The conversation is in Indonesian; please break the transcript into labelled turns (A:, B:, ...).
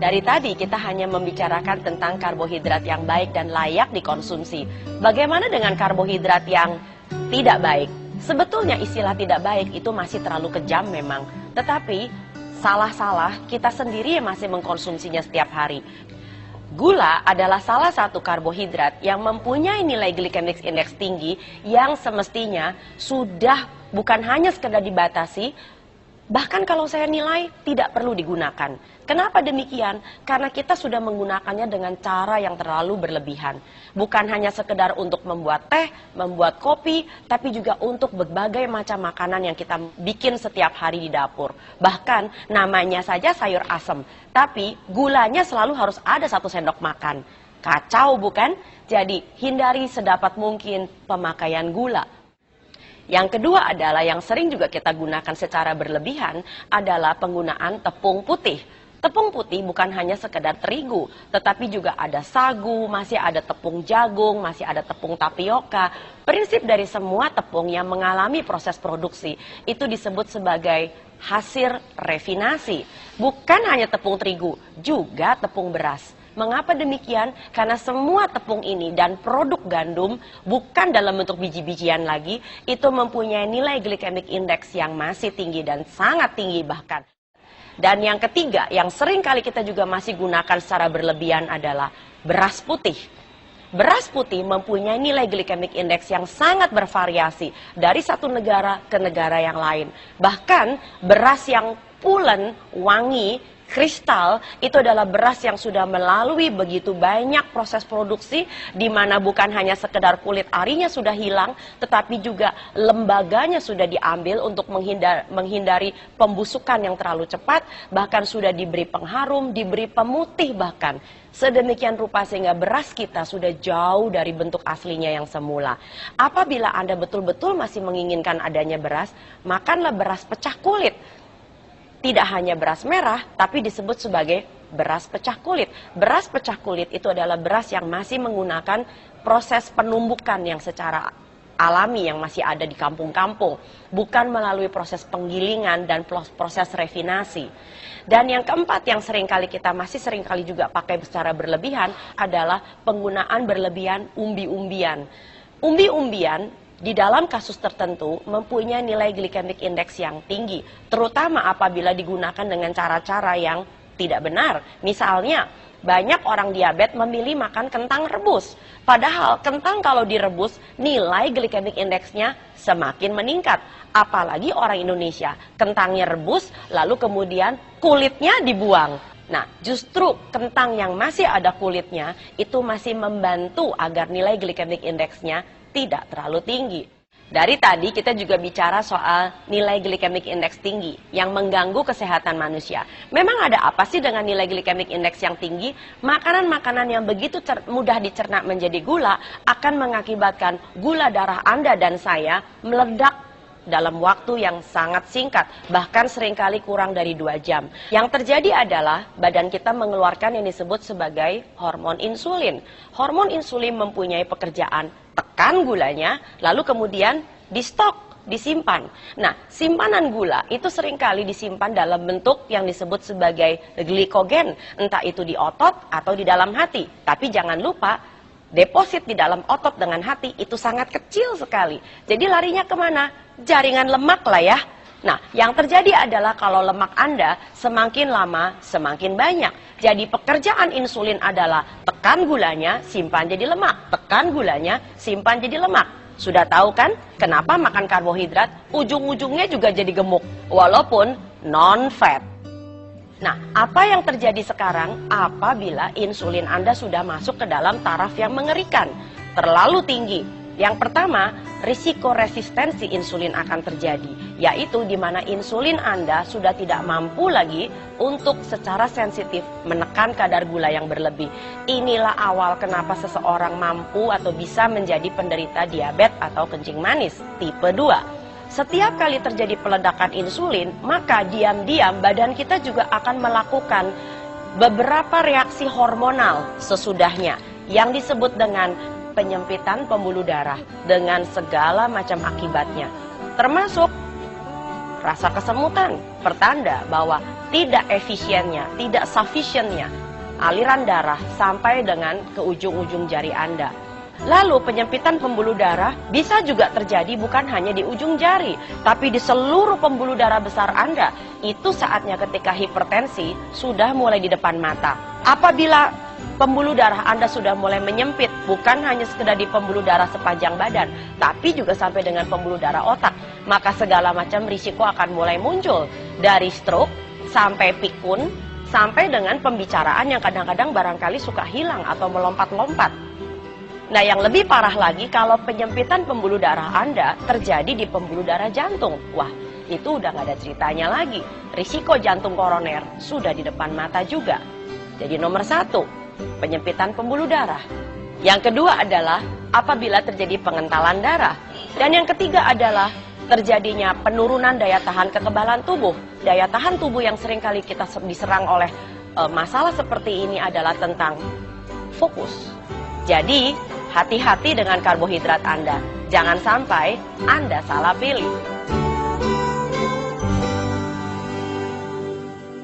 A: Dari tadi kita hanya membicarakan tentang karbohidrat yang baik dan layak dikonsumsi. Bagaimana dengan karbohidrat yang tidak baik? Sebetulnya istilah tidak baik itu masih terlalu kejam memang. Tetapi salah-salah kita sendiri yang masih mengkonsumsinya setiap hari. Gula adalah salah satu karbohidrat yang mempunyai nilai glycemic index tinggi yang semestinya sudah bukan hanya sekedar dibatasi, bahkan kalau saya nilai tidak perlu digunakan. Kenapa demikian? Karena kita sudah menggunakannya dengan cara yang terlalu berlebihan. Bukan hanya sekedar untuk membuat teh, membuat kopi, tapi juga untuk berbagai macam makanan yang kita bikin setiap hari di dapur. Bahkan namanya saja sayur asem, tapi gulanya selalu harus ada 1 sendok makan. Kacau bukan? Jadi hindari sedapat mungkin pemakaian gula. Yang kedua adalah yang sering juga kita gunakan secara berlebihan adalah penggunaan tepung putih. Tepung putih bukan hanya sekedar terigu, tetapi juga ada sagu, masih ada tepung jagung, masih ada tepung tapioka. Prinsip dari semua tepung yang mengalami proses produksi itu disebut sebagai hasil refinasi. Bukan hanya tepung terigu, juga tepung beras. Mengapa demikian? Karena semua tepung ini dan produk gandum bukan dalam bentuk biji-bijian lagi, itu mempunyai nilai glycemic index yang masih tinggi dan sangat tinggi bahkan. Dan yang ketiga, yang sering kali kita juga masih gunakan secara berlebihan adalah beras putih. Beras putih mempunyai nilai glycemic index yang sangat bervariasi dari satu negara ke negara yang lain. Bahkan beras yang pulen, wangi, kristal itu adalah beras yang sudah melalui begitu banyak proses produksi, di mana bukan hanya sekedar kulit arinya sudah hilang, tetapi juga lembaganya sudah diambil untuk menghindari pembusukan yang terlalu cepat, bahkan sudah diberi pengharum, diberi pemutih bahkan. Sedemikian rupa sehingga beras kita sudah jauh dari bentuk aslinya yang semula. Apabila Anda betul-betul masih menginginkan adanya beras, makanlah beras pecah kulit. Tidak hanya beras merah, tapi disebut sebagai beras pecah kulit. Beras pecah kulit itu adalah beras yang masih menggunakan proses penumbukan yang secara alami yang masih ada di kampung-kampung. Bukan melalui proses penggilingan dan proses refinasi. Dan yang keempat yang kita masih seringkali juga pakai secara berlebihan adalah penggunaan berlebihan umbi-umbian. Umbi-umbian di dalam kasus tertentu mempunyai nilai glycemic index yang tinggi, terutama apabila digunakan dengan cara-cara yang tidak benar. Misalnya, banyak orang diabetes memilih makan kentang rebus, padahal kentang kalau direbus nilai glycemic index-nya semakin meningkat. Apalagi orang Indonesia, kentangnya rebus lalu kemudian kulitnya dibuang. Nah, justru kentang yang masih ada kulitnya itu masih membantu agar nilai glycemic index-nya tidak terlalu tinggi. Dari tadi kita juga bicara soal nilai glycemic index tinggi yang mengganggu kesehatan manusia. Memang ada apa sih dengan nilai glycemic index yang tinggi? Makanan-makanan yang begitu mudah dicerna menjadi gula akan mengakibatkan gula darah Anda dan saya meledak dalam waktu yang sangat singkat, bahkan seringkali kurang dari 2 jam. Yang terjadi adalah badan kita mengeluarkan yang disebut sebagai hormon insulin. Hormon insulin mempunyai pekerjaan tekan gulanya, lalu kemudian di stok, disimpan. Nah, simpanan gula itu seringkali disimpan dalam bentuk yang disebut sebagai glikogen, entah itu di otot atau di dalam hati. Tapi jangan lupa, deposit di dalam otot dengan hati itu sangat kecil sekali. Jadi larinya kemana? Jaringan lemak lah ya. Nah, yang terjadi adalah kalau lemak Anda semakin lama semakin banyak. Jadi pekerjaan insulin adalah tekan gulanya, simpan jadi lemak. Tekan gulanya, simpan jadi lemak. Sudah tahu kan kenapa makan karbohidrat ujung-ujungnya juga jadi gemuk, walaupun non-fat. Nah, apa yang terjadi sekarang apabila insulin Anda sudah masuk ke dalam taraf yang mengerikan, terlalu tinggi? Yang pertama, risiko resistensi insulin akan terjadi, yaitu di mana insulin Anda sudah tidak mampu lagi untuk secara sensitif menekan kadar gula yang berlebih. Inilah awal kenapa seseorang mampu atau bisa menjadi penderita diabetes atau kencing manis tipe 2. Setiap kali terjadi peledakan insulin, maka diam-diam badan kita juga akan melakukan beberapa reaksi hormonal sesudahnya yang disebut dengan penyempitan pembuluh darah dengan segala macam akibatnya, termasuk Rasa kesemutan pertanda bahwa tidak efisiennya, tidak sufficientnya aliran darah sampai dengan ke ujung-ujung jari Anda. Lalu penyempitan pembuluh darah bisa juga terjadi bukan hanya di ujung jari, tapi di seluruh pembuluh darah besar Anda. Itu saatnya ketika hipertensi sudah mulai di depan mata. Apabila pembuluh darah Anda sudah mulai menyempit, bukan hanya sekedar di pembuluh darah sepanjang badan, tapi juga sampai dengan pembuluh darah otak, maka segala macam risiko akan mulai muncul. Dari stroke, sampai pikun, sampai dengan pembicaraan yang kadang-kadang barangkali suka hilang atau melompat-lompat. Nah, yang lebih parah lagi kalau penyempitan pembuluh darah Anda terjadi di pembuluh darah jantung. Wah, itu udah nggak ada ceritanya lagi. Risiko jantung koroner sudah di depan mata juga. Jadi nomor 1, penyempitan pembuluh darah. Yang kedua adalah apabila terjadi pengentalan darah. Dan yang ketiga adalah terjadinya penurunan daya tahan kekebalan tubuh. Daya tahan tubuh yang seringkali kita diserang oleh masalah seperti ini adalah tentang fokus. Jadi, hati-hati dengan karbohidrat Anda. Jangan sampai Anda salah pilih.